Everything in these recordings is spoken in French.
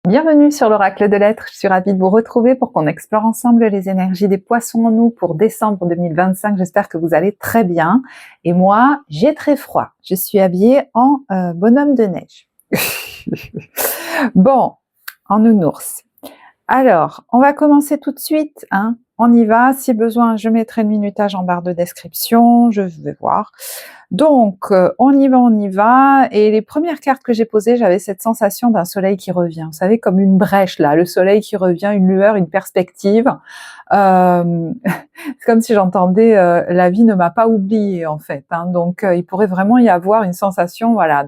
Bienvenue sur l'Oracle de l'Être, je suis ravie de vous retrouver pour qu'on explore ensemble les énergies des poissons en nous pour décembre 2025. J'espère que vous allez très bien. Et moi, j'ai très froid. Je suis habillée en bonhomme de neige. Bon, en nounours. Alors, on va commencer tout de suite, hein. On y va. Si besoin, je mettrai le minutage en barre de description, je vais voir. Donc, on y va. Et les premières cartes que j'ai posées, j'avais cette sensation d'un soleil qui revient. Vous savez, comme une brèche, là, le soleil qui revient, une lueur, une perspective. C'est comme si j'entendais la vie ne m'a pas oublié, en fait, hein. Donc, il pourrait vraiment y avoir une sensation, voilà,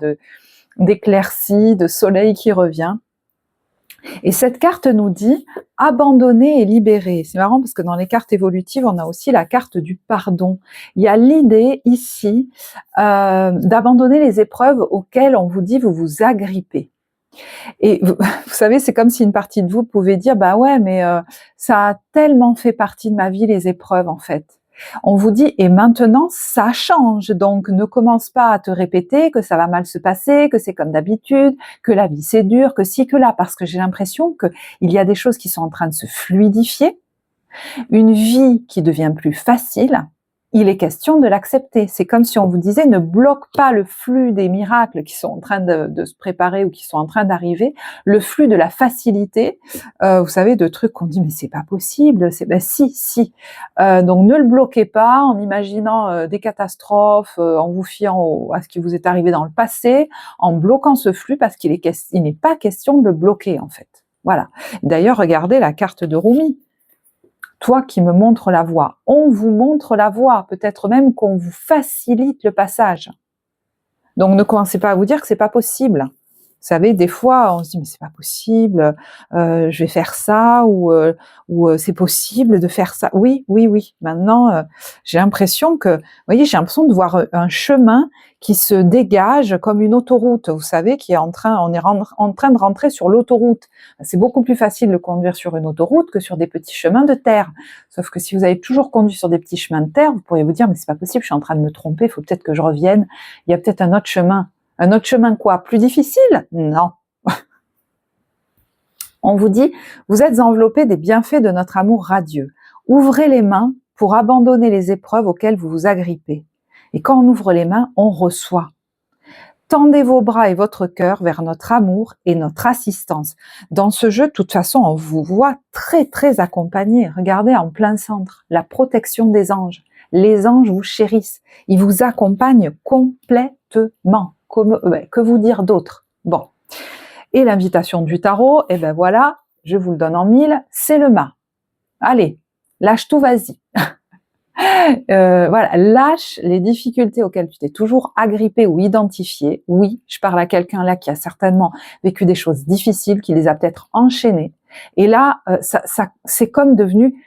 d'éclaircie, de soleil qui revient. Et cette carte nous dit abandonner et libérer. C'est marrant parce que dans les cartes évolutives, on a aussi la carte du pardon. Il y a l'idée ici d'abandonner les épreuves auxquelles on vous dit vous vous agrippez. Et vous savez, c'est comme si une partie de vous pouvait dire bah ouais, mais ça a tellement fait partie de ma vie les épreuves en fait. On vous dit et maintenant ça change, donc ne commence pas à te répéter que ça va mal se passer, que c'est comme d'habitude, que la vie c'est dur, que ci, que là, parce que j'ai l'impression que il y a des choses qui sont en train de se fluidifier, une vie qui devient plus facile. Il est question de l'accepter. C'est comme si on vous disait ne bloque pas le flux des miracles qui sont en train de se préparer ou qui sont en train d'arriver, le flux de la facilité, vous savez, de trucs qu'on dit mais c'est pas possible, c'est ben si. Donc ne le bloquez pas en imaginant des catastrophes, en vous fiant à ce qui vous est arrivé dans le passé, en bloquant ce flux parce il n'est pas question de le bloquer en fait. Voilà. D'ailleurs, regardez la carte de Rumi. Toi qui me montres la voie, on vous montre la voie, peut-être même qu'on vous facilite le passage. Donc ne commencez pas à vous dire que c'est pas possible. Vous savez, des fois, on se dit mais c'est pas possible, je vais faire ça ou c'est possible de faire ça. Oui. Maintenant, j'ai l'impression que, vous voyez, j'ai l'impression de voir un chemin qui se dégage comme une autoroute. Vous savez, on est en train de rentrer sur l'autoroute. C'est beaucoup plus facile de conduire sur une autoroute que sur des petits chemins de terre. Sauf que si vous avez toujours conduit sur des petits chemins de terre, vous pourriez vous dire mais c'est pas possible, je suis en train de me tromper, il faut peut-être que je revienne. Il y a peut-être un autre chemin. Un autre chemin quoi? Plus difficile? Non. On vous dit, vous êtes enveloppé des bienfaits de notre amour radieux. Ouvrez les mains pour abandonner les épreuves auxquelles vous vous agrippez. Et quand on ouvre les mains, on reçoit. Tendez vos bras et votre cœur vers notre amour et notre assistance. Dans ce jeu, de toute façon, on vous voit très, très accompagné. Regardez en plein centre, la protection des anges. Les anges vous chérissent. Ils vous accompagnent complètement. Que vous dire d'autre? Bon. Et l'invitation du tarot, eh ben voilà, je vous le donne en 1000, c'est le mât. Allez, lâche tout, vas-y. Voilà, lâche les difficultés auxquelles tu t'es toujours agrippé ou identifié. Oui, je parle à quelqu'un là qui a certainement vécu des choses difficiles, qui les a peut-être enchaînées. Et là, c'est comme devenu,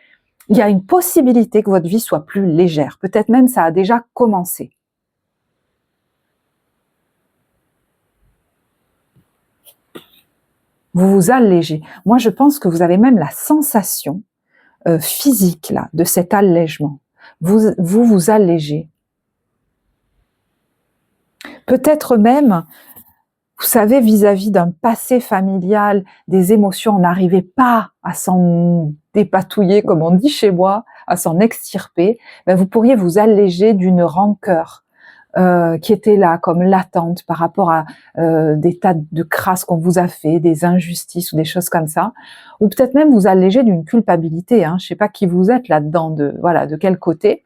il y a une possibilité que votre vie soit plus légère. Peut-être même ça a déjà commencé. Vous vous allégez. Moi, je pense que vous avez même la sensation physique là de cet allègement. Vous allégez. Peut-être même, vous savez, vis-à-vis d'un passé familial, des émotions, on n'arrivait pas à s'en dépatouiller, comme on dit chez moi, à s'en extirper, ben vous pourriez vous alléger d'une rancœur qui était là, comme latente par rapport à des tas de crasses qu'on vous a fait, des injustices ou des choses comme ça, ou peut-être même vous alléger d'une culpabilité, hein, je sais pas qui vous êtes là-dedans, de quel côté.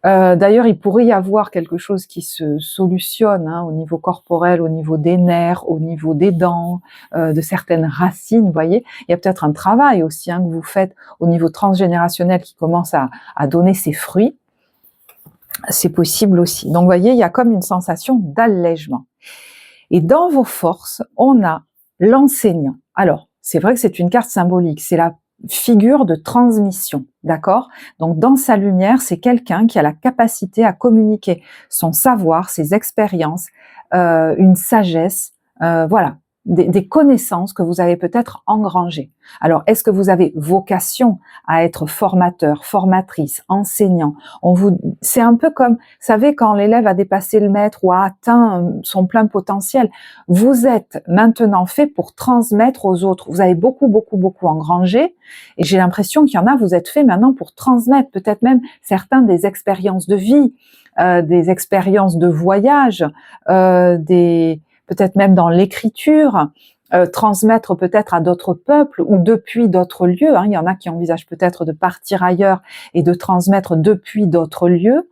D'ailleurs, il pourrait y avoir quelque chose qui se solutionne hein, au niveau corporel, au niveau des nerfs, au niveau des dents, de certaines racines, vous voyez. Il y a peut-être un travail aussi hein, que vous faites au niveau transgénérationnel qui commence à donner ses fruits. C'est possible aussi. Donc, vous voyez, il y a comme une sensation d'allègement. Et dans vos forces, on a l'enseignant. Alors, c'est vrai que c'est une carte symbolique, c'est la figure de transmission, d'accord? Donc, dans sa lumière, c'est quelqu'un qui a la capacité à communiquer son savoir, ses expériences, une sagesse, voilà. des connaissances que vous avez peut-être engrangées. Alors, est-ce que vous avez vocation à être formateur, formatrice, enseignant? C'est un peu comme, vous savez, quand l'élève a dépassé le maître ou a atteint son plein potentiel, vous êtes maintenant fait pour transmettre aux autres. Vous avez beaucoup engrangé, et j'ai l'impression qu'il y en a, vous êtes fait maintenant pour transmettre, peut-être même certains des expériences de vie, des expériences de voyage, peut-être même dans l'écriture, transmettre peut-être à d'autres peuples ou depuis d'autres lieux. Il y en a qui envisagent peut-être de partir ailleurs et de transmettre depuis d'autres lieux.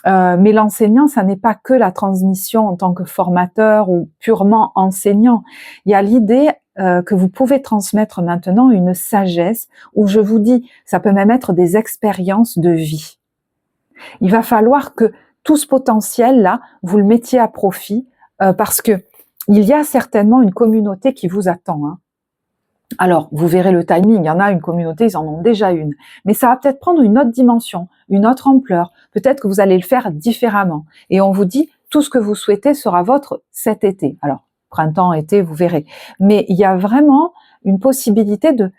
Mais l'enseignant, ça n'est pas que la transmission en tant que formateur ou purement enseignant. Il y a l'idée que vous pouvez transmettre maintenant une sagesse, où je vous dis, ça peut même être des expériences de vie. Il va falloir que tout ce potentiel-là, vous le mettiez à profit, parce que il y a certainement une communauté qui vous attend. Alors, vous verrez le timing, il y en a une communauté, ils en ont déjà une. Mais ça va peut-être prendre une autre dimension, une autre ampleur. Peut-être que vous allez le faire différemment. Et on vous dit, tout ce que vous souhaitez sera votre cet été. Alors, printemps, été, vous verrez. Mais il y a vraiment une possibilité de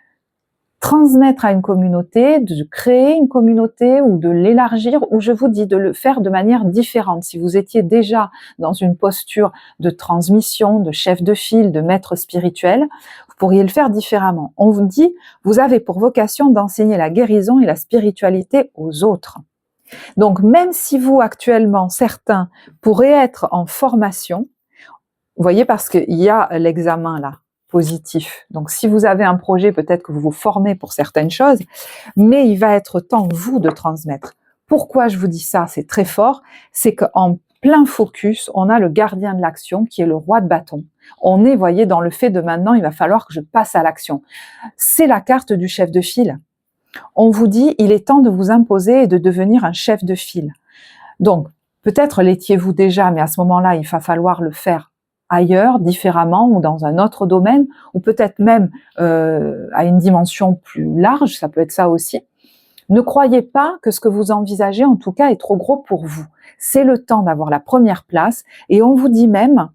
transmettre à une communauté, de créer une communauté ou de l'élargir, ou je vous dis de le faire de manière différente. Si vous étiez déjà dans une posture de transmission, de chef de file, de maître spirituel, vous pourriez le faire différemment. On vous dit, vous avez pour vocation d'enseigner la guérison et la spiritualité aux autres. Donc même si vous actuellement, certains pourraient être en formation, vous voyez, parce qu'il y a l'examen là, positif. Donc si vous avez un projet, peut-être que vous vous formez pour certaines choses, mais il va être temps, vous, de transmettre. Pourquoi je vous dis ça? C'est très fort. C'est qu'en plein focus, on a le gardien de l'action qui est le roi de bâton. On est, voyez, dans le fait de maintenant, il va falloir que je passe à l'action. C'est la carte du chef de file. On vous dit, il est temps de vous imposer et de devenir un chef de file. Donc, peut-être l'étiez-vous déjà, mais à ce moment-là, il va falloir le faire ailleurs, différemment, ou dans un autre domaine, ou peut-être même à une dimension plus large, ça peut être ça aussi. Ne croyez pas que ce que vous envisagez, en tout cas, est trop gros pour vous. C'est le temps d'avoir la première place, et on vous dit même,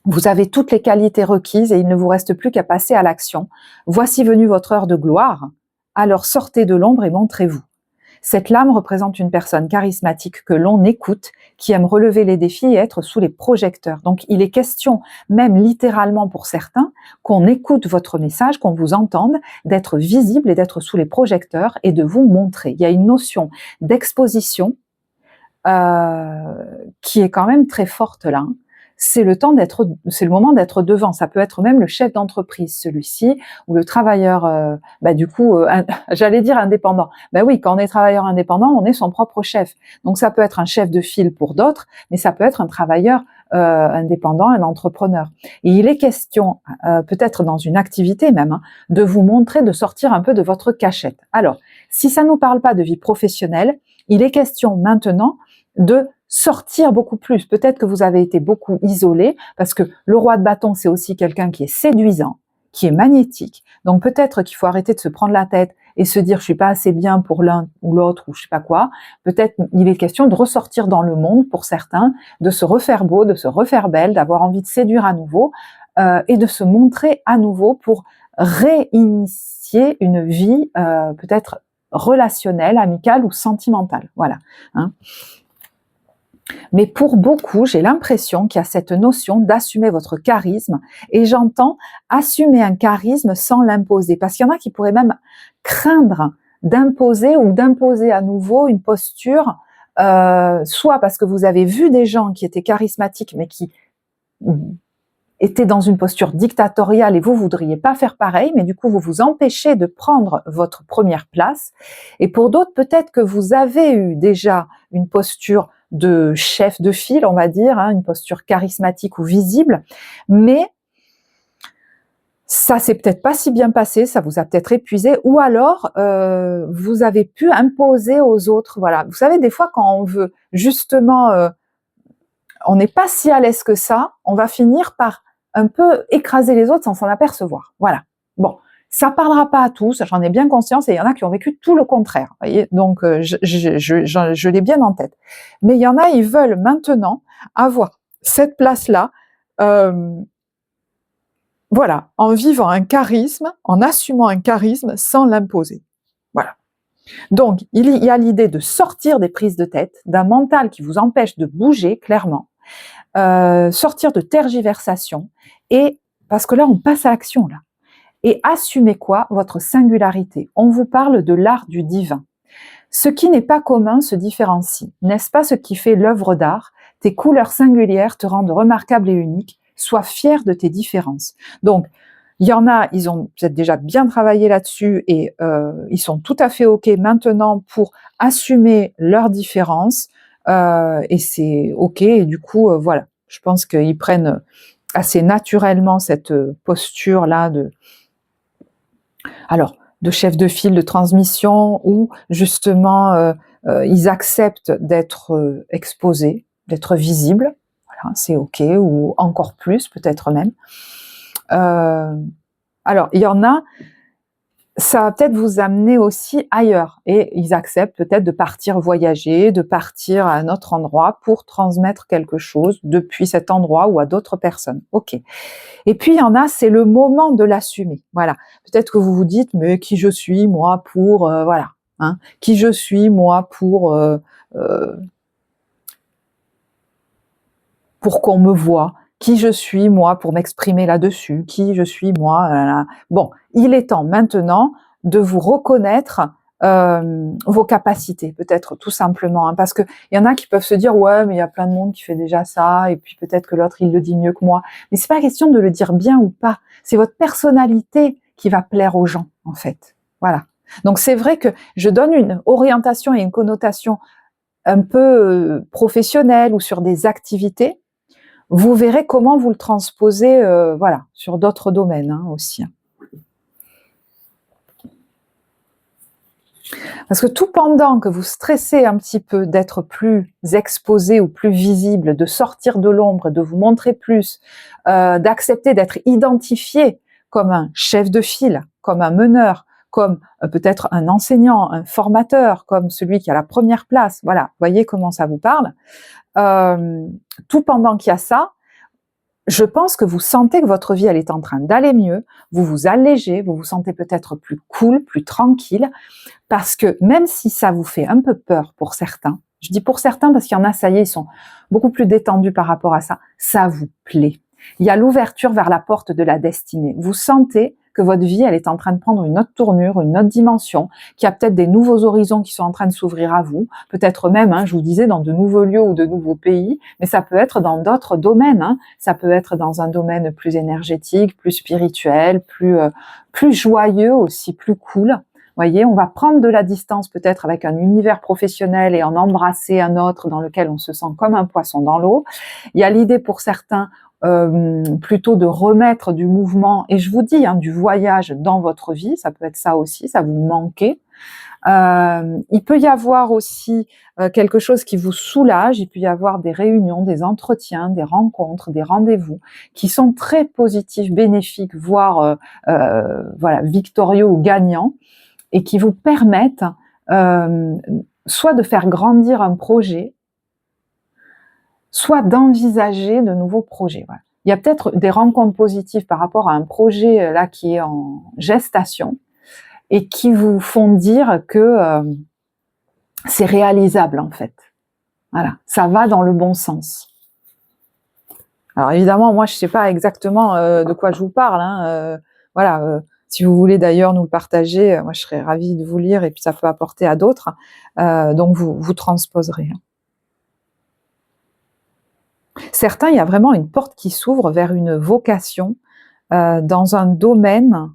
vous avez toutes les qualités requises et il ne vous reste plus qu'à passer à l'action. Voici venue votre heure de gloire, alors sortez de l'ombre et montrez-vous. Cette lame représente une personne charismatique que l'on écoute, qui aime relever les défis et être sous les projecteurs. Donc il est question, même littéralement pour certains, qu'on écoute votre message, qu'on vous entende, d'être visible et d'être sous les projecteurs et de vous montrer. Il y a une notion d'exposition qui est quand même très forte là. C'est le moment d'être devant. Ça peut être même le chef d'entreprise, celui-ci, ou le travailleur, j'allais dire indépendant. Oui, quand on est travailleur indépendant, on est son propre chef. Donc ça peut être un chef de file pour d'autres, mais ça peut être un travailleur indépendant, un entrepreneur. Et il est question, peut-être dans une activité même, de vous montrer, de sortir un peu de votre cachette. Alors, si ça nous parle pas de vie professionnelle, il est question maintenant de sortir beaucoup plus. Peut-être que vous avez été beaucoup isolé, parce que le roi de bâton, c'est aussi quelqu'un qui est séduisant, qui est magnétique. Donc peut-être qu'il faut arrêter de se prendre la tête et se dire je suis pas assez bien pour l'un ou l'autre ou je sais pas quoi. Peut-être il est question de ressortir dans le monde pour certains, de se refaire beau, de se refaire belle, d'avoir envie de séduire à nouveau et de se montrer à nouveau pour réinitier une vie peut-être relationnelle, amicale ou sentimentale. Voilà. Mais pour beaucoup, j'ai l'impression qu'il y a cette notion d'assumer votre charisme, et j'entends assumer un charisme sans l'imposer, parce qu'il y en a qui pourraient même craindre d'imposer ou d'imposer à nouveau une posture, soit parce que vous avez vu des gens qui étaient charismatiques mais qui étaient dans une posture dictatoriale et vous voudriez pas faire pareil, mais du coup vous vous empêchez de prendre votre première place. Et pour d'autres, peut-être que vous avez eu déjà une posture de chef de file, on va dire, une posture charismatique ou visible, mais ça s'est peut-être pas si bien passé, ça vous a peut-être épuisé, ou alors vous avez pu imposer aux autres. Voilà, vous savez, des fois quand on veut justement, on n'est pas si à l'aise que ça, on va finir par un peu écraser les autres sans s'en apercevoir. Voilà. Bon. Ça parlera pas à tous, j'en ai bien conscience, et il y en a qui ont vécu tout le contraire. Voyez, donc je l'ai bien en tête. Mais il y en a, ils veulent maintenant avoir cette place-là voilà, en vivant un charisme, en assumant un charisme sans l'imposer. Voilà. Donc, il y a l'idée de sortir des prises de tête, d'un mental qui vous empêche de bouger clairement, sortir de tergiversation, et parce que là, on passe à l'action, là. Et assumer quoi? Votre singularité. On vous parle de l'art du divin. Ce qui n'est pas commun se différencie. N'est-ce pas ce qui fait l'œuvre d'art? Tes couleurs singulières te rendent remarquable et unique. Sois fier de tes différences. Donc, il y en a, ils ont peut-être déjà bien travaillé là-dessus et ils sont tout à fait OK maintenant pour assumer leurs différences et c'est OK. Et du coup, voilà, je pense qu'ils prennent assez naturellement cette posture-là de chef de file, de transmission, où justement ils acceptent d'être exposés, d'être visibles. Voilà, c'est OK, ou encore plus peut-être même. Alors, il y en a, ça va peut-être vous amener aussi ailleurs, et ils acceptent peut-être de partir voyager, de partir à un autre endroit pour transmettre quelque chose depuis cet endroit ou à d'autres personnes. OK. Et puis il y en a, c'est le moment de l'assumer. Voilà. Peut-être que vous vous dites, mais qui je suis moi pour voilà, hein, qui je suis moi pour qu'on me voit, qui je suis moi pour m'exprimer là-dessus, qui je suis moi. Bon, il est temps maintenant de vous reconnaître vos capacités, peut-être tout simplement, hein, parce que il y en a qui peuvent se dire ouais, mais il y a plein de monde qui fait déjà ça, et puis peut-être que l'autre il le dit mieux que moi. Mais c'est pas question de le dire bien ou pas, c'est votre personnalité qui va plaire aux gens en fait. Voilà. Donc c'est vrai que je donne une orientation et une connotation un peu professionnelle ou sur des activités. Vous verrez comment vous le transposez, voilà, sur d'autres domaines hein, aussi. Parce que tout pendant que vous stressez un petit peu d'être plus exposé ou plus visible, de sortir de l'ombre, de vous montrer plus, d'accepter d'être identifié comme un chef de file, comme un meneur, comme peut-être un enseignant, un formateur, comme celui qui a la première place. Voilà, voyez comment ça vous parle. Tout pendant qu'il y a ça, je pense que vous sentez que votre vie, elle est en train d'aller mieux, vous vous allégez, vous vous sentez peut-être plus cool, plus tranquille, parce que même si ça vous fait un peu peur pour certains, je dis pour certains parce qu'il y en a, ça y est, ils sont beaucoup plus détendus par rapport à ça, ça vous plaît. Il y a l'ouverture vers la porte de la destinée. Vous sentez que votre vie, elle est en train de prendre une autre tournure, une autre dimension, qu'il y a peut-être des nouveaux horizons qui sont en train de s'ouvrir à vous, peut-être même, hein, je vous disais, dans de nouveaux lieux ou de nouveaux pays, mais ça peut être dans d'autres domaines, hein. Ça peut être dans un domaine plus énergétique, plus spirituel, plus joyeux aussi, plus cool. Voyez, on va prendre de la distance peut-être avec un univers professionnel et en embrasser un autre dans lequel on se sent comme un poisson dans l'eau. Il y a l'idée pour certains plutôt de remettre du mouvement, et je vous dis, hein, du voyage dans votre vie, ça peut être ça aussi, ça vous manquait. Il peut y avoir aussi quelque chose qui vous soulage, il peut y avoir des réunions, des entretiens, des rencontres, des rendez-vous qui sont très positifs, bénéfiques, voire voilà, victorieux ou gagnants, et qui vous permettent soit de faire grandir un projet, soit d'envisager de nouveaux projets. Voilà. Il y a peut-être des rencontres positives par rapport à un projet là qui est en gestation et qui vous font dire que c'est réalisable en fait. Voilà, ça va dans le bon sens. Alors évidemment, moi je sais pas exactement de quoi je vous parle. Hein, voilà. Si vous voulez d'ailleurs nous le partager, moi je serais ravie de vous lire et puis ça peut apporter à d'autres. Donc vous transposerez. Certains, il y a vraiment une porte qui s'ouvre vers une vocation dans un domaine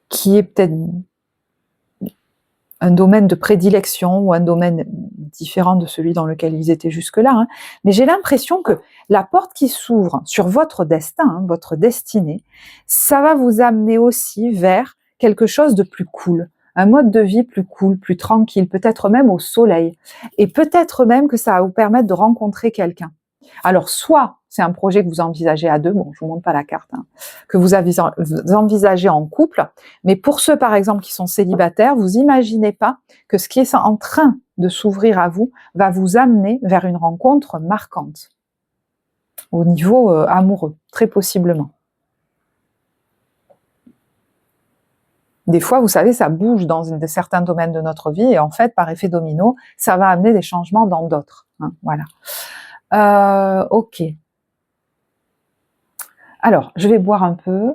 qui est peut-être un domaine de prédilection ou un domaine différent de celui dans lequel ils étaient jusque-là. Hein. Mais j'ai l'impression que la porte qui s'ouvre sur votre destin, hein, votre destinée, ça va vous amener aussi vers quelque chose de plus cool, un mode de vie plus cool, plus tranquille, peut-être même au soleil. Et peut-être même que ça va vous permettre de rencontrer quelqu'un. Alors, soit c'est un projet que vous envisagez à deux, bon, je vous montre pas la carte, hein, que vous envisagez en couple, mais pour ceux, par exemple, qui sont célibataires, vous imaginez pas que ce qui est en train de s'ouvrir à vous va vous amener vers une rencontre marquante, au niveau amoureux, très possiblement. Des fois, vous savez, ça bouge dans certains domaines de notre vie et en fait, par effet domino, ça va amener des changements dans d'autres. Hein, voilà. Ok. Alors, je vais boire un peu.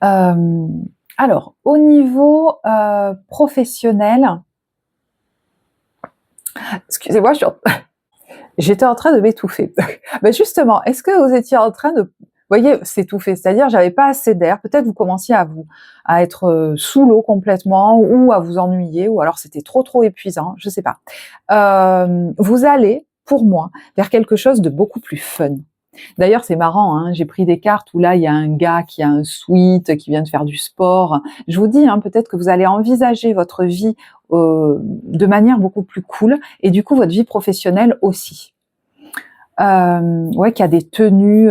Alors, au niveau professionnel, excusez-moi, j'étais en train de m'étouffer. Ben justement, est-ce que vous étiez en train de, vous voyez, s'étouffer, c'est-à-dire j'avais pas assez d'air, peut-être vous commenciez à être sous l'eau complètement, ou à vous ennuyer, ou alors c'était trop épuisant, je sais pas. Vous allez, pour moi, vers quelque chose de beaucoup plus fun. D'ailleurs, c'est marrant, hein, j'ai pris des cartes où là, il y a un gars qui a un sweat, qui vient de faire du sport. Je vous dis, hein, peut-être que vous allez envisager votre vie de manière beaucoup plus cool, et du coup, votre vie professionnelle aussi. Ouais, qu'il y a des tenues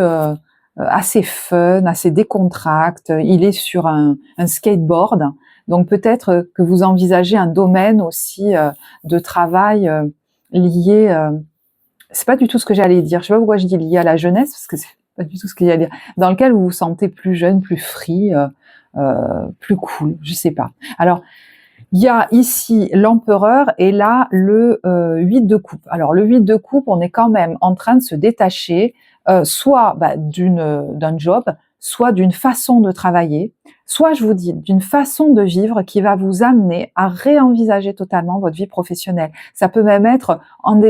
assez fun, assez décontractes. Il est sur un skateboard, donc peut-être que vous envisagez un domaine aussi de travail lié... c'est pas du tout ce que j'allais dire. Je sais pas pourquoi je dis lié à la jeunesse, parce que c'est pas du tout ce que j'allais dire. Dans lequel vous vous sentez plus jeune, plus free, plus cool. Je sais pas. Alors, il y a ici l'empereur et là le 8 de coupe. Alors, le 8 de coupe, on est quand même en train de se détacher, soit d'un job, soit d'une façon de travailler, soit, je vous dis, d'une façon de vivre qui va vous amener à réenvisager totalement votre vie professionnelle. Ça peut même être,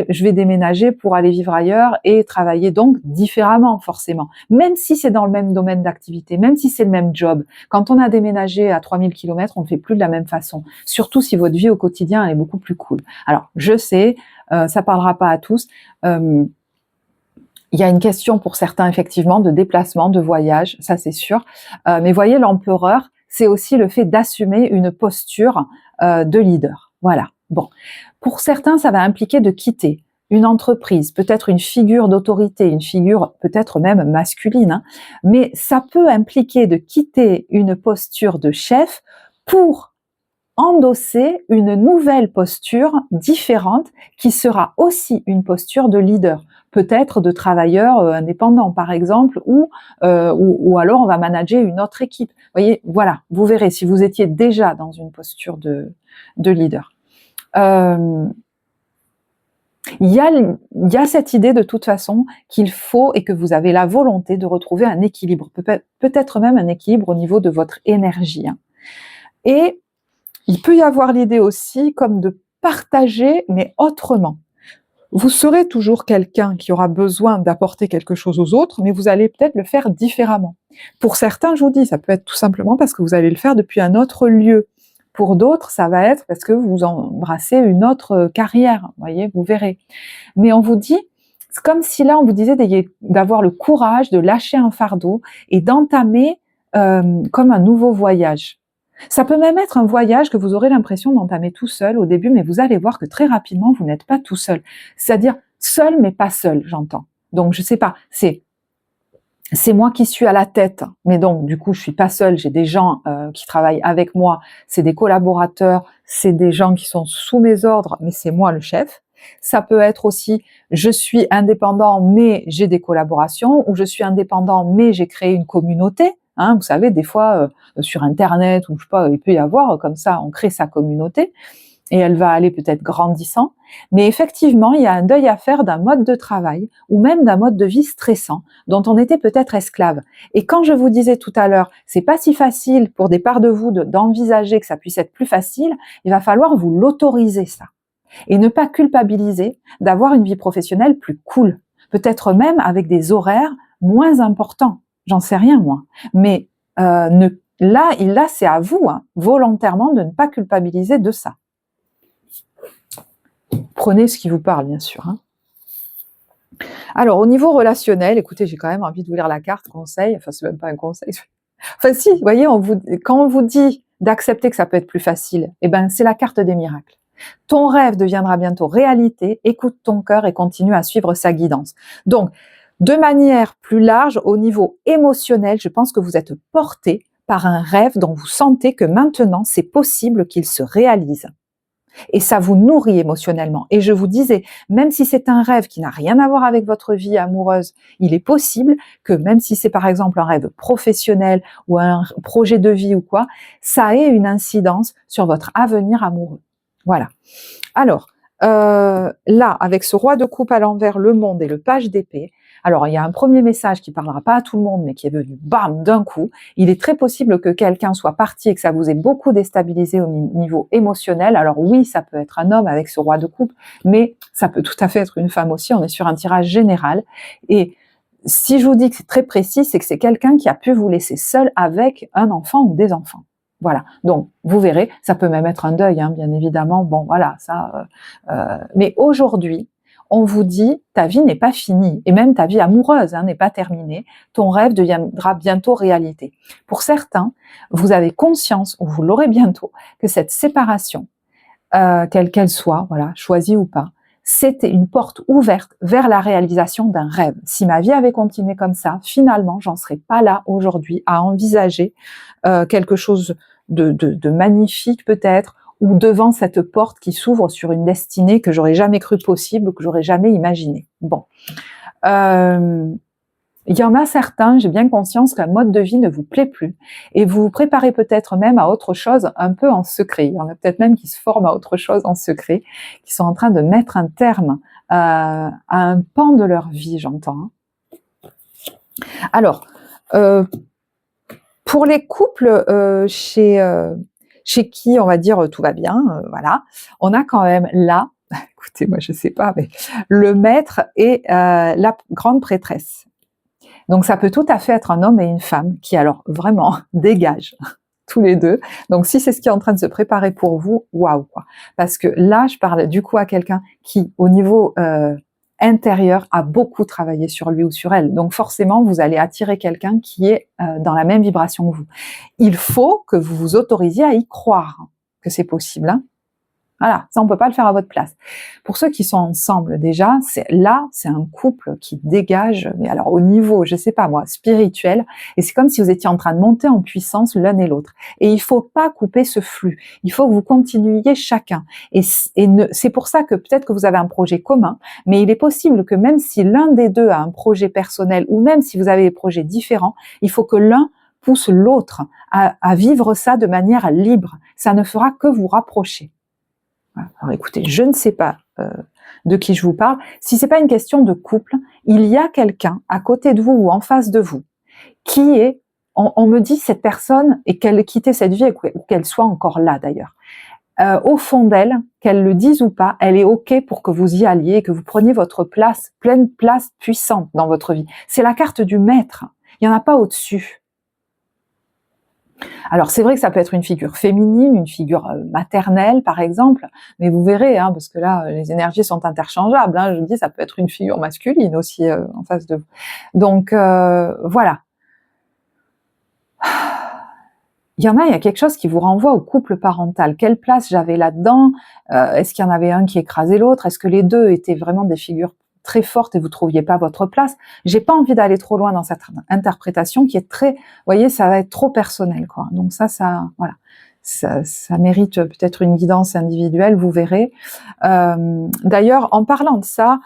je vais déménager pour aller vivre ailleurs et travailler donc différemment, forcément. Même si c'est dans le même domaine d'activité, même si c'est le même job. Quand on a déménagé à 3000 km, on ne le fait plus de la même façon. Surtout si votre vie au quotidien, elle est beaucoup plus cool. Alors, je sais, ça parlera pas à tous. Il y a une question pour certains, effectivement, de déplacement, de voyage, ça c'est sûr. Mais voyez, l'empereur, c'est aussi le fait d'assumer une posture de leader. Voilà. Bon. Pour certains, ça va impliquer de quitter une entreprise, peut-être une figure d'autorité, une figure peut-être même masculine, hein, mais ça peut impliquer de quitter une posture de chef pour endosser une nouvelle posture différente qui sera aussi une posture de leader, peut-être de travailleur indépendant par exemple, ou alors on va manager une autre équipe. Vous voyez, voilà, vous verrez si vous étiez déjà dans une posture de leader. Il y a cette idée de toute façon qu'il faut et que vous avez la volonté de retrouver un équilibre, peut-être même un équilibre au niveau de votre énergie. Hein. Et il peut y avoir l'idée aussi comme de partager, mais autrement. Vous serez toujours quelqu'un qui aura besoin d'apporter quelque chose aux autres, mais vous allez peut-être le faire différemment. Pour certains, je vous dis, ça peut être tout simplement parce que vous allez le faire depuis un autre lieu. Pour d'autres, ça va être parce que vous embrassez une autre carrière, vous voyez, vous verrez. Mais on vous dit, c'est comme si là, on vous disait d'avoir le courage de lâcher un fardeau et d'entamer comme un nouveau voyage. Ça peut même être un voyage que vous aurez l'impression d'entamer tout seul au début, mais vous allez voir que très rapidement, vous n'êtes pas tout seul. C'est-à-dire seul, mais pas seul, j'entends. Donc, je sais pas, c'est moi qui suis à la tête, mais donc, du coup, je suis pas seule, j'ai des gens qui travaillent avec moi, c'est des collaborateurs, c'est des gens qui sont sous mes ordres, mais c'est moi le chef. Ça peut être aussi, je suis indépendant, mais j'ai des collaborations, ou je suis indépendant, mais j'ai créé une communauté. Hein, vous savez, des fois, sur Internet, ou je sais pas, il peut y avoir comme ça, on crée sa communauté, et elle va aller peut-être grandissant. Mais effectivement, il y a un deuil à faire d'un mode de travail, ou même d'un mode de vie stressant, dont on était peut-être esclave. Et quand je vous disais tout à l'heure, c'est pas si facile pour des parts de vous d'envisager que ça puisse être plus facile, il va falloir vous l'autoriser ça. Et ne pas culpabiliser d'avoir une vie professionnelle plus cool. Peut-être même avec des horaires moins importants. J'en sais rien, moi. Mais là, c'est à vous, hein, volontairement, de ne pas culpabiliser de ça. Prenez ce qui vous parle, bien sûr. Hein. Alors, au niveau relationnel, écoutez, j'ai quand même envie de vous lire la carte conseil. Enfin, c'est même pas un conseil. Enfin, si, vous voyez, quand on vous dit d'accepter que ça peut être plus facile, eh ben, c'est la carte des miracles. Ton rêve deviendra bientôt réalité. Écoute ton cœur et continue à suivre sa guidance. Donc, de manière plus large, au niveau émotionnel, je pense que vous êtes porté par un rêve dont vous sentez que maintenant, c'est possible qu'il se réalise. Et ça vous nourrit émotionnellement. Et je vous disais, même si c'est un rêve qui n'a rien à voir avec votre vie amoureuse, il est possible que même si c'est par exemple un rêve professionnel ou un projet de vie ou quoi, ça ait une incidence sur votre avenir amoureux. Voilà. Alors, là, avec ce roi de coupe à l'envers, le monde et le page d'épée, alors il y a un premier message qui parlera pas à tout le monde, mais qui est venu bam d'un coup. Il est très possible que quelqu'un soit parti et que ça vous ait beaucoup déstabilisé au niveau émotionnel. Alors oui, ça peut être un homme avec ce roi de coupe, mais ça peut tout à fait être une femme aussi. On est sur un tirage général. Et si je vous dis que c'est très précis, c'est que c'est quelqu'un qui a pu vous laisser seul avec un enfant ou des enfants. Voilà. Donc, vous verrez, ça peut même être un deuil, hein, bien évidemment. Bon, voilà, ça. Mais aujourd'hui, on vous dit, ta vie n'est pas finie, et même ta vie amoureuse n'est pas terminée. Ton rêve deviendra bientôt réalité. Pour certains, vous avez conscience, ou vous l'aurez bientôt, que cette séparation, quelle qu'elle soit, voilà, choisie ou pas, c'était une porte ouverte vers la réalisation d'un rêve. Si ma vie avait continué comme ça, finalement, j'en serais pas là aujourd'hui à envisager quelque chose de magnifique peut-être, ou devant cette porte qui s'ouvre sur une destinée que j'aurais jamais cru possible, que j'aurais jamais imaginé. Bon. Il y en a certains, j'ai bien conscience qu'un mode de vie ne vous plaît plus et vous vous préparez peut-être même à autre chose un peu en secret. Il y en a peut-être même qui se forment à autre chose en secret, qui sont en train de mettre un terme à un pan de leur vie, j'entends. Alors, pour les couples chez qui, on va dire, tout va bien, voilà, on a quand même là, écoutez, moi je sais pas, mais le maître et la grande prêtresse. Donc ça peut tout à fait être un homme et une femme qui alors vraiment dégagent tous les deux. Donc si c'est ce qui est en train de se préparer pour vous, waouh quoi. Parce que là, je parle du coup à quelqu'un qui, au niveau intérieur, a beaucoup travaillé sur lui ou sur elle. Donc forcément, vous allez attirer quelqu'un qui est dans la même vibration que vous. Il faut que vous vous autorisiez à y croire que c'est possible. Hein. Voilà, ça on peut pas le faire à votre place. Pour ceux qui sont ensemble déjà, c'est un couple qui dégage, mais alors au niveau, je sais pas moi, spirituel, et c'est comme si vous étiez en train de monter en puissance l'un et l'autre. Et il faut pas couper ce flux. Il faut que vous continuiez chacun. Et c'est pour ça que peut-être que vous avez un projet commun, mais il est possible que même si l'un des deux a un projet personnel, ou même si vous avez des projets différents, il faut que l'un pousse l'autre à vivre ça de manière libre. Ça ne fera que vous rapprocher. Alors écoutez, je ne sais pas de qui je vous parle. Si c'est pas une question de couple, il y a quelqu'un à côté de vous ou en face de vous qui est, on me dit cette personne et qu'elle ait quitté cette vie ou qu'elle soit encore là d'ailleurs. Au fond d'elle, qu'elle le dise ou pas, elle est OK pour que vous y alliez et que vous preniez votre place, pleine place puissante dans votre vie. C'est la carte du maître. Il n'y en a pas au-dessus. Alors c'est vrai que ça peut être une figure féminine, une figure maternelle par exemple, mais vous verrez, hein, parce que là les énergies sont interchangeables, hein, je dis ça peut être une figure masculine aussi en face de vous. Donc voilà. Il y a quelque chose qui vous renvoie au couple parental. Quelle place j'avais là-dedans? Est-ce qu'il y en avait un qui écrasait l'autre? Est-ce que les deux étaient vraiment des figures très forte et vous trouviez pas votre place? J'ai pas envie d'aller trop loin dans cette interprétation qui est très, vous voyez, ça va être trop personnel, quoi. Donc ça, voilà, ça mérite peut-être une guidance individuelle, vous verrez. D'ailleurs, en parlant de ça,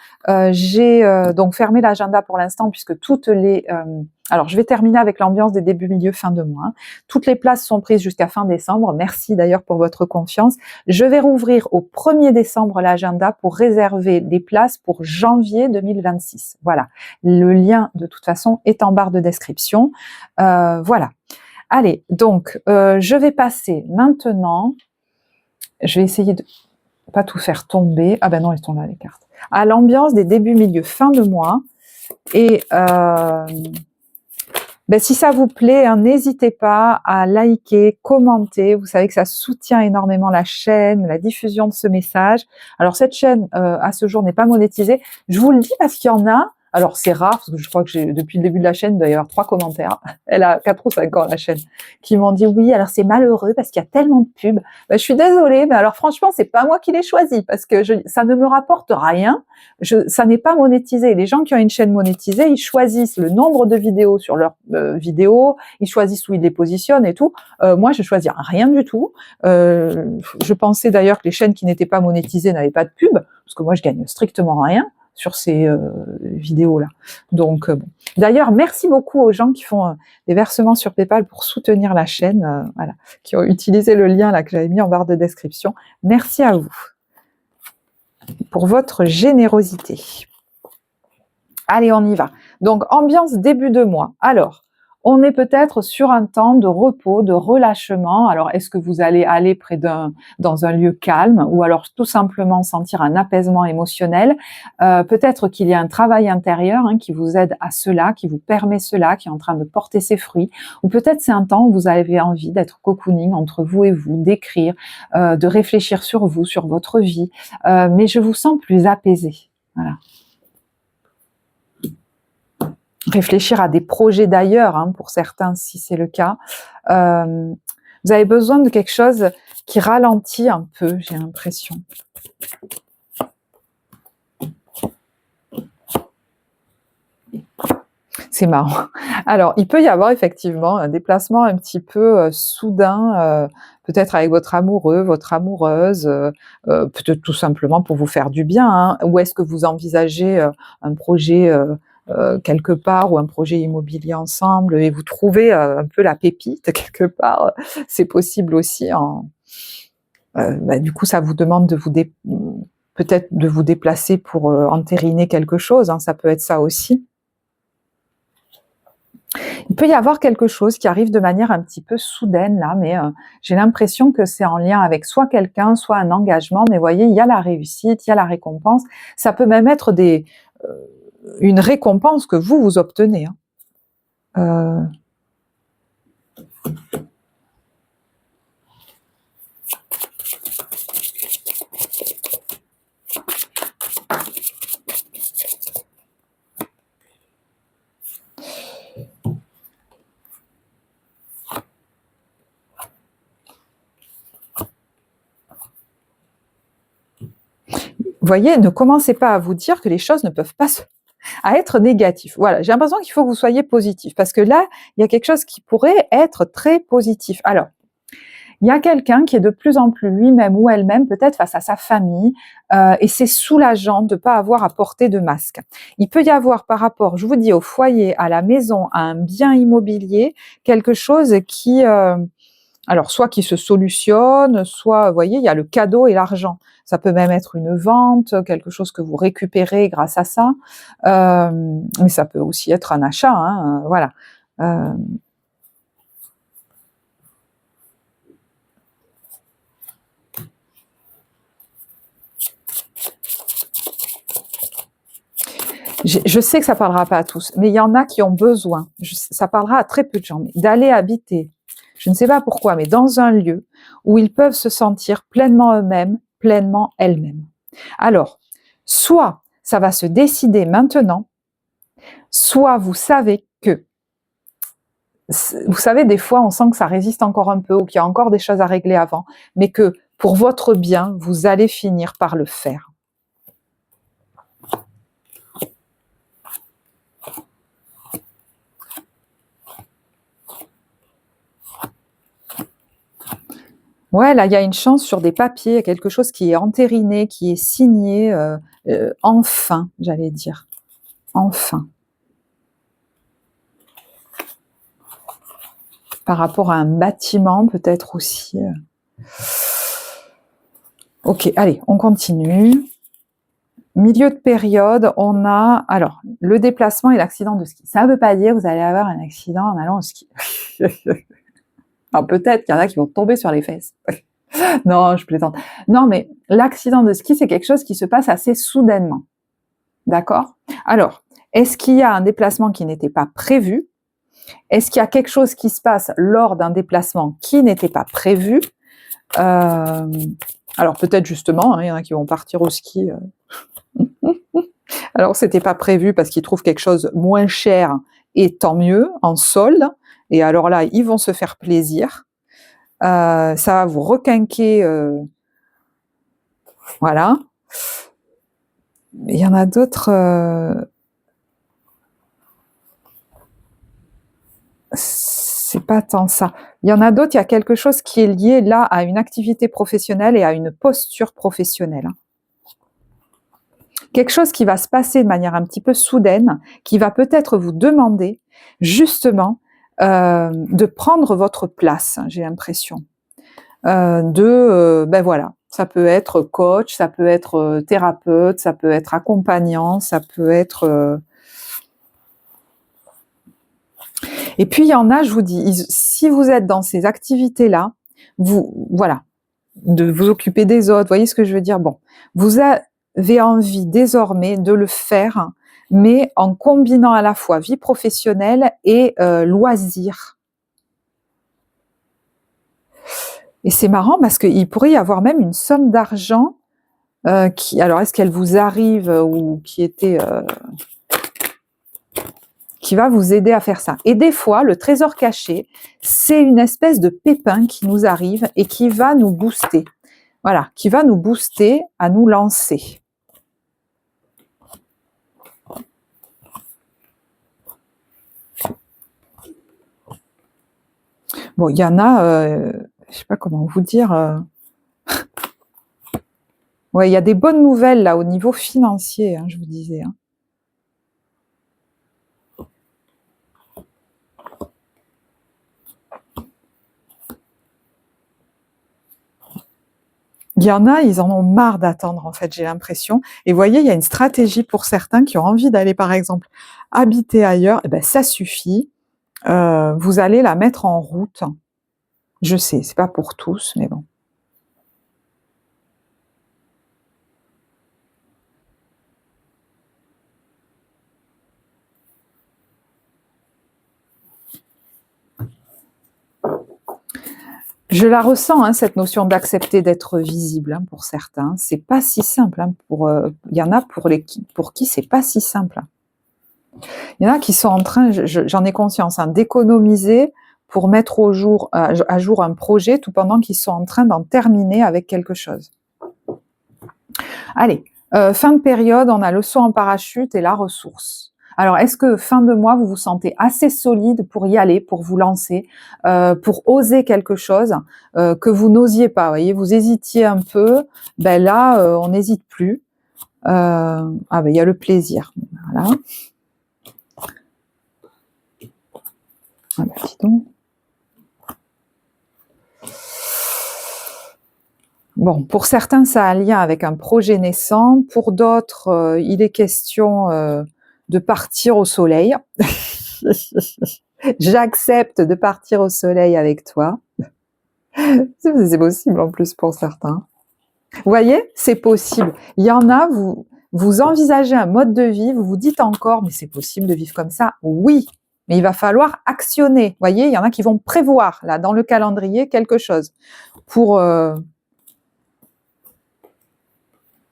j'ai donc fermé l'agenda pour l'instant puisque toutes les alors, je vais terminer avec l'ambiance des débuts, milieu, fin de mois. Toutes les places sont prises jusqu'à fin décembre. Merci d'ailleurs pour votre confiance. Je vais rouvrir au 1er décembre l'agenda pour réserver des places pour janvier 2026. Voilà. Le lien, de toute façon, est en barre de description. Voilà. Allez, donc, je vais passer maintenant. Je vais essayer de pas tout faire tomber. Ah ben non, elles sont là, les cartes. À l'ambiance des débuts, milieu, fin de mois. Et ben, si ça vous plaît, n'hésitez pas à liker, commenter. Vous savez que ça soutient énormément la chaîne, la diffusion de ce message. Alors cette chaîne, à ce jour, n'est pas monétisée. Je vous le dis parce qu'il y en a, Alors c'est rare, parce que je crois que depuis le début de la chaîne, il doit y avoir 3 commentaires. Elle a 4 ou 5 ans la chaîne, qui m'ont dit oui, alors c'est malheureux parce qu'il y a tellement de pubs. Ben, je suis désolée, mais alors franchement, c'est pas moi qui l'ai choisi, parce que ça ne me rapporte rien. Ça n'est pas monétisé. Les gens qui ont une chaîne monétisée, ils choisissent le nombre de vidéos sur leurs vidéos, ils choisissent où ils les positionnent et tout. Moi, je choisis rien du tout. Je pensais d'ailleurs que les chaînes qui n'étaient pas monétisées n'avaient pas de pub, parce que moi, je gagne strictement rien sur ces vidéos-là. Donc, bon. D'ailleurs, merci beaucoup aux gens qui font des versements sur PayPal pour soutenir la chaîne, voilà, qui ont utilisé le lien là que j'avais mis en barre de description. Merci à vous pour votre générosité. Allez, on y va. Donc, ambiance début de mois. Alors, on est peut-être sur un temps de repos, de relâchement. Alors, est-ce que vous allez aller dans un lieu calme, ou alors tout simplement sentir un apaisement émotionnel? Peut-être qu'il y a un travail intérieur qui vous aide à cela, qui vous permet cela, qui est en train de porter ses fruits. Ou peut-être c'est un temps où vous avez envie d'être cocooning entre vous et vous, d'écrire, de réfléchir sur vous, sur votre vie. Mais je vous sens plus apaisé. Voilà. Réfléchir à des projets d'ailleurs, pour certains, si c'est le cas. Vous avez besoin de quelque chose qui ralentit un peu, j'ai l'impression. C'est marrant. Alors, il peut y avoir effectivement un déplacement un petit peu soudain, peut-être avec votre amoureux, votre amoureuse, peut-être tout simplement pour vous faire du bien. Ou est-ce que vous envisagez un projet quelque part, ou un projet immobilier ensemble, et vous trouvez un peu la pépite quelque part? C'est possible aussi. Du coup, ça vous demande de peut-être de vous déplacer pour entériner quelque chose. Ça peut être ça aussi. Il peut y avoir quelque chose qui arrive de manière un petit peu soudaine là, mais j'ai l'impression que c'est en lien avec soit quelqu'un, soit un engagement. Mais voyez, il y a la réussite, il y a la récompense. Ça peut même être une récompense que vous obtenez. Vous voyez, ne commencez pas à vous dire que les choses ne peuvent pas être négatives. Voilà, j'ai l'impression qu'il faut que vous soyez positif, parce que là, il y a quelque chose qui pourrait être très positif. Alors, il y a quelqu'un qui est de plus en plus lui-même ou elle-même, peut-être face à sa famille, et c'est soulageant de ne pas avoir à porter de masque. Il peut y avoir par rapport, je vous dis, au foyer, à la maison, à un bien immobilier, quelque chose qui... alors, soit qui se solutionne, soit, vous voyez, il y a le cadeau et l'argent. Ça peut même être une vente, quelque chose que vous récupérez grâce à ça. Mais ça peut aussi être un achat, voilà. Je sais que ça parlera pas à tous, mais il y en a qui ont besoin, ça parlera à très peu de gens, mais d'aller habiter, je ne sais pas pourquoi, mais dans un lieu où ils peuvent se sentir pleinement eux-mêmes, pleinement elles-mêmes. Alors, soit ça va se décider maintenant, soit vous savez que, vous savez, des fois on sent que ça résiste encore un peu, ou qu'il y a encore des choses à régler avant, mais que pour votre bien, vous allez finir par le faire. Ouais, là, il y a une chance sur des papiers, quelque chose qui est entériné, qui est signé, enfin, j'allais dire. Enfin. Par rapport à un bâtiment, peut-être aussi. Ok, allez, on continue. Milieu de période, on a, alors, le déplacement et l'accident de ski. Ça ne veut pas dire que vous allez avoir un accident en allant au ski. Alors peut-être qu'il y en a qui vont tomber sur les fesses. Non, je plaisante. Non, mais l'accident de ski, c'est quelque chose qui se passe assez soudainement. D'accord? Alors, est-ce qu'il y a un déplacement qui n'était pas prévu? Est-ce qu'il y a quelque chose qui se passe lors d'un déplacement qui n'était pas prévu? Alors peut-être justement, il y en a qui vont partir au ski. Alors, c'était pas prévu parce qu'ils trouvent quelque chose moins cher et tant mieux, en solde. Et alors là, ils vont se faire plaisir. Ça va vous requinquer, voilà. Il y en a d'autres. C'est pas tant ça. Il y en a d'autres, il y a quelque chose qui est lié là à une activité professionnelle et à une posture professionnelle. Quelque chose qui va se passer de manière un petit peu soudaine, qui va peut-être vous demander justement de prendre votre place, j'ai l'impression. Ben voilà, ça peut être coach, ça peut être thérapeute, ça peut être accompagnant, ça peut être... Et puis il y en a, je vous dis, si vous êtes dans ces activités-là, voilà, de vous occuper des autres, voyez ce que je veux dire? Bon, vous avez envie désormais de le faire, mais en combinant à la fois vie professionnelle et loisirs. Et c'est marrant parce qu'il pourrait y avoir même une somme d'argent qui, alors est-ce qu'elle vous arrive ou qui va vous aider à faire ça. Et des fois, le trésor caché, c'est une espèce de pépin qui nous arrive et qui va nous booster. Voilà, qui va nous booster à nous lancer. Bon, il y en a, je sais pas comment vous dire. Ouais, il y a des bonnes nouvelles là au niveau financier, hein, je vous disais. Hein. Il y en a, ils en ont marre d'attendre, en fait, j'ai l'impression. Et vous voyez, il y a une stratégie pour certains qui ont envie d'aller, par exemple, habiter ailleurs. Eh ben, ça suffit. Vous allez la mettre en route. Je sais, c'est pas pour tous, mais bon. Je la ressens, hein, cette notion d'accepter d'être visible, hein, pour certains. C'est pas si simple. Hein, il y en a pour qui c'est pas si simple. Il y en a qui sont en train, j'en ai conscience, hein, d'économiser pour mettre à jour un projet, tout pendant qu'ils sont en train d'en terminer avec quelque chose. Allez, fin de période, on a le saut en parachute et la ressource. Alors, est-ce que fin de mois, vous vous sentez assez solide pour y aller, pour vous lancer, pour oser quelque chose que vous n'osiez pas, voyez, vous hésitiez un peu, ben là, on n'hésite plus. Ben, il y a le plaisir. Voilà. Ah ben, dis donc. Bon, pour certains, ça a un lien avec un projet naissant. Pour d'autres, il est question de partir au soleil. J'accepte de partir au soleil avec toi. C'est possible en plus pour certains. Vous voyez, c'est possible. Il y en a, vous envisagez un mode de vie, vous vous dites encore, mais c'est possible de vivre comme ça? Oui, mais il va falloir actionner. Vous voyez, il y en a qui vont prévoir, là, dans le calendrier, quelque chose pour... ben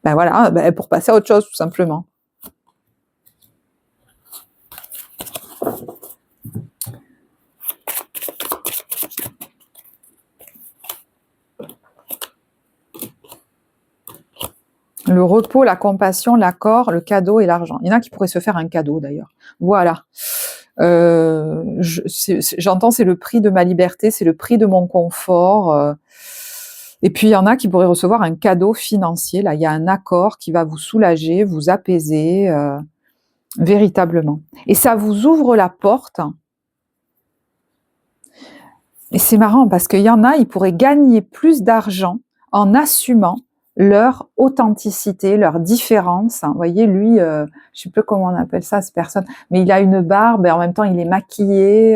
voilà, ben pour passer à autre chose, tout simplement. Le repos, la compassion, l'accord, le cadeau et l'argent. Il y en a qui pourraient se faire un cadeau, d'ailleurs. Voilà. J'entends, c'est le prix de ma liberté, c'est le prix de mon confort. Et puis, il y en a qui pourraient recevoir un cadeau financier. Là, il y a un accord qui va vous soulager, vous apaiser, véritablement. Et ça vous ouvre la porte. Et c'est marrant parce qu'il y en a, ils pourraient gagner plus d'argent en assumant leur authenticité, leur différence. Vous voyez, lui, je ne sais plus comment on appelle ça, cette personne, mais il a une barbe et en même temps, il est maquillé.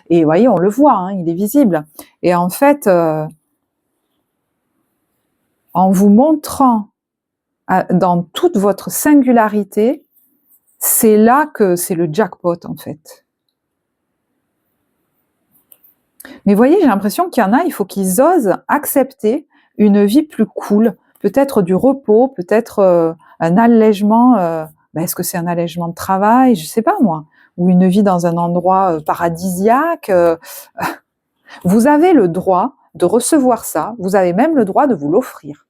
Et vous voyez, on le voit, hein, il est visible. Et en fait, en vous montrant dans toute votre singularité, c'est là que c'est le jackpot, en fait. Mais vous voyez, j'ai l'impression qu'il y en a, il faut qu'ils osent accepter une vie plus cool, peut-être du repos, peut-être un allègement ben, est-ce que c'est un allègement de travail? Je sais pas moi. Ou une vie dans un endroit paradisiaque. Vous avez le droit de recevoir ça. Vous avez même le droit de vous l'offrir.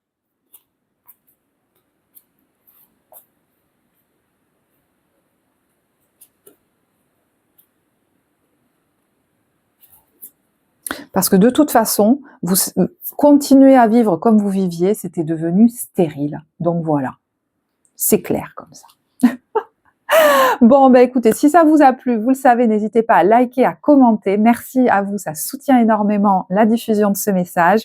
Parce que de toute façon, vous continuez à vivre comme vous viviez, c'était devenu stérile. Donc voilà, c'est clair comme ça. Bon, ben écoutez, si ça vous a plu, vous le savez, n'hésitez pas à liker, à commenter. Merci à vous, ça soutient énormément la diffusion de ce message.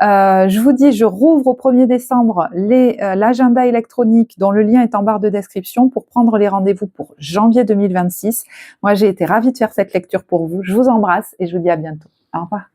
Je vous dis, je rouvre au 1er décembre l'agenda électronique dont le lien est en barre de description pour prendre les rendez-vous pour janvier 2026. Moi, j'ai été ravie de faire cette lecture pour vous. Je vous embrasse et je vous dis à bientôt. Au revoir.